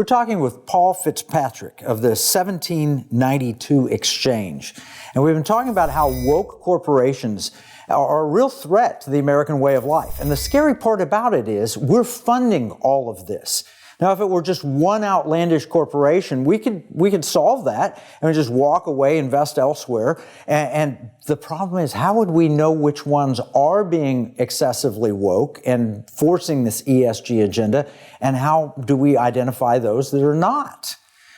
We're talking with Paul Fitzpatrick of the 1792 Exchange. And we've been talking about how woke corporations are a real threat to the American way of life. And the scary part about it is we're funding all of this. Now, if it were just one outlandish corporation, we could solve that and just walk away, invest elsewhere. And the problem is, how would we know which ones are being excessively woke and forcing this ESG agenda? And how do we identify those that are not?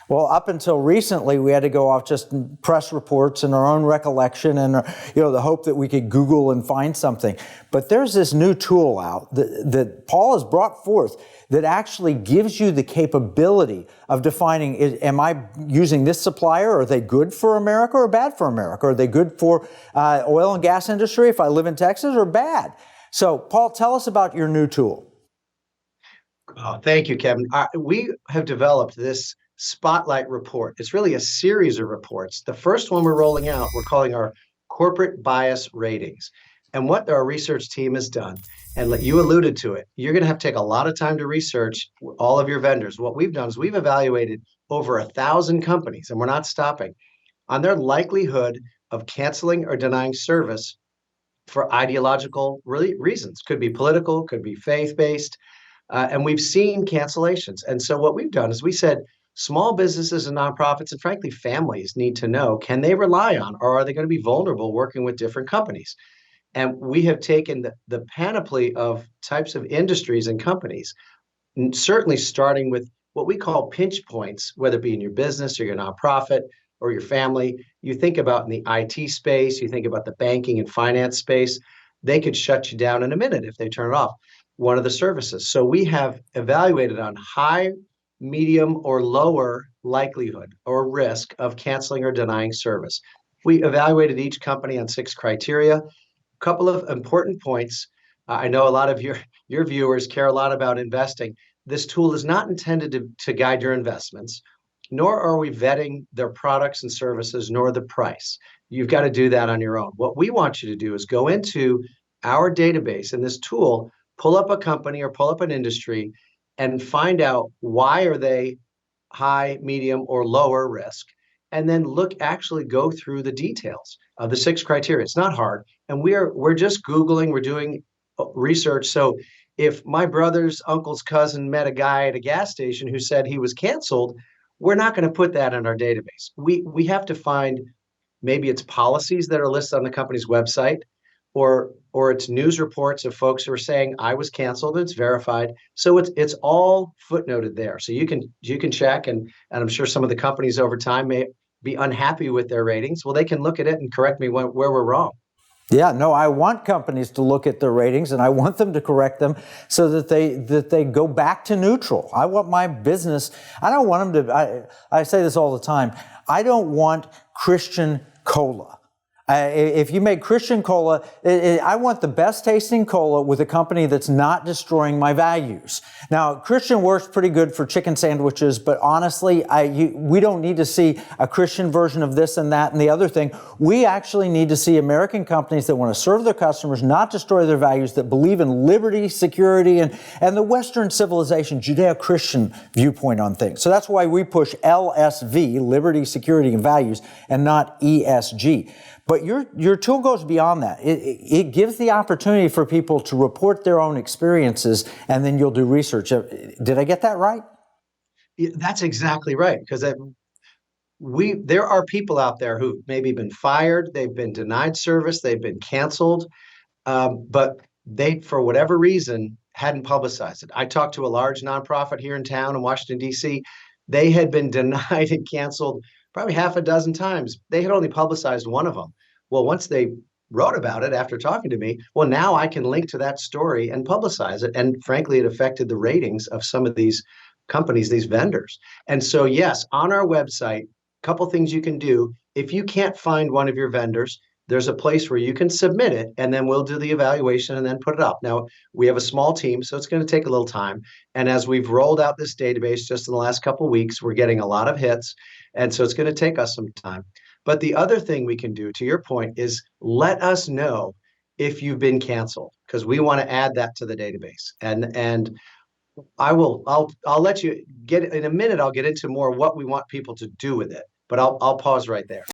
Well, up until recently, we had to go off just press reports and our own recollection and the hope that we could Google and find something. But there's this new tool out that Paul has brought forth that actually gives you the capability of defining, am I using this supplier? Are they good for America or bad for America? Are they good for oil and gas industry if I live in Texas, or bad? So, Paul, tell us about your new tool. Oh, thank you, Kevin. We have developed this Spotlight report. It's really a series of reports. The first one we're rolling out, we're calling our corporate bias ratings. And what our research team has done, and you alluded to it, you're going to have to take a lot of time to research all of your vendors. What we've done is we've evaluated over 1,000 companies, and we're not stopping, on their likelihood of canceling or denying service for ideological reasons. Could be political, could be faith-based. And we've seen cancellations. And so what we've done is we said, small businesses and nonprofits, and frankly, families need to know, can they rely on, or are they going to be vulnerable working with different companies? And we have taken the panoply of types of industries and companies, certainly starting with what we call pinch points, whether it be in your business or your nonprofit or your family. You think about in the IT space, you think about the banking and finance space, they could shut you down in a minute if they turn it off, one of the services. So we have evaluated on high, medium, or lower likelihood or risk of canceling or denying service. We evaluated each company on 6 criteria. A couple of important points. I know a lot of your viewers care a lot about investing. This tool is not intended to guide your investments, nor are we vetting their products and services, nor the price. You've got to do that on your own. What we want you to do is go into our database in this tool, pull up a company or pull up an industry, and find out why are they high, medium, or lower risk, and then actually go through the details of the 6 criteria. It's not hard, and we're just Googling, we're doing research. So if my brother's uncle's cousin met a guy at a gas station who said he was canceled, we're not going to put that in our database. We have to find, maybe it's policies that are listed on the company's website, or it's news reports of folks who are saying I was canceled, it's verified. So it's all footnoted there. So you can check, and I'm sure some of the companies over time may be unhappy with their ratings. Well, they can look at it and correct me where we're wrong. Yeah, no, I want companies to look at their ratings, and I want them to correct them so that they go back to neutral. I want my business, I don't want them to, I say this all the time, I don't want Christian cola. If you make Christian cola, I want the best tasting cola with a company that's not destroying my values. Now, Christian works pretty good for chicken sandwiches, but honestly, we don't need to see a Christian version of this and that and the other thing. We actually need to see American companies that want to serve their customers, not destroy their values, that believe in liberty, security, and the Western civilization, Judeo-Christian viewpoint on things. So that's why we push LSV, liberty, security, and values, and not ESG. But your tool goes beyond that. It gives the opportunity for people to report their own experiences, and then you'll do research. Did I get that right? Yeah, that's exactly right. Because there are people out there who maybe been fired, they've been denied service, they've been canceled, but they, for whatever reason, hadn't publicized it. I talked to a large nonprofit here in town in Washington, D.C. They had been denied and canceled probably half a dozen times. They had only publicized one of them. Well, once they wrote about it after talking to me, well, now I can link to that story and publicize it. And frankly, it affected the ratings of some of these companies, these vendors. And so, yes, on our website, a couple things you can do. If you can't find one of your vendors, there's a place where you can submit it, and then we'll do the evaluation and then put it up. Now, we have a small team, so it's going to take a little time. And as we've rolled out this database just in the last couple of weeks, we're getting a lot of hits. And so it's going to take us some time. But the other thing we can do, to your point, is let us know if you've been canceled, because we want to add that to the database. And I'll let you get in a minute. I'll get into more what we want people to do with it, but I'll pause right there.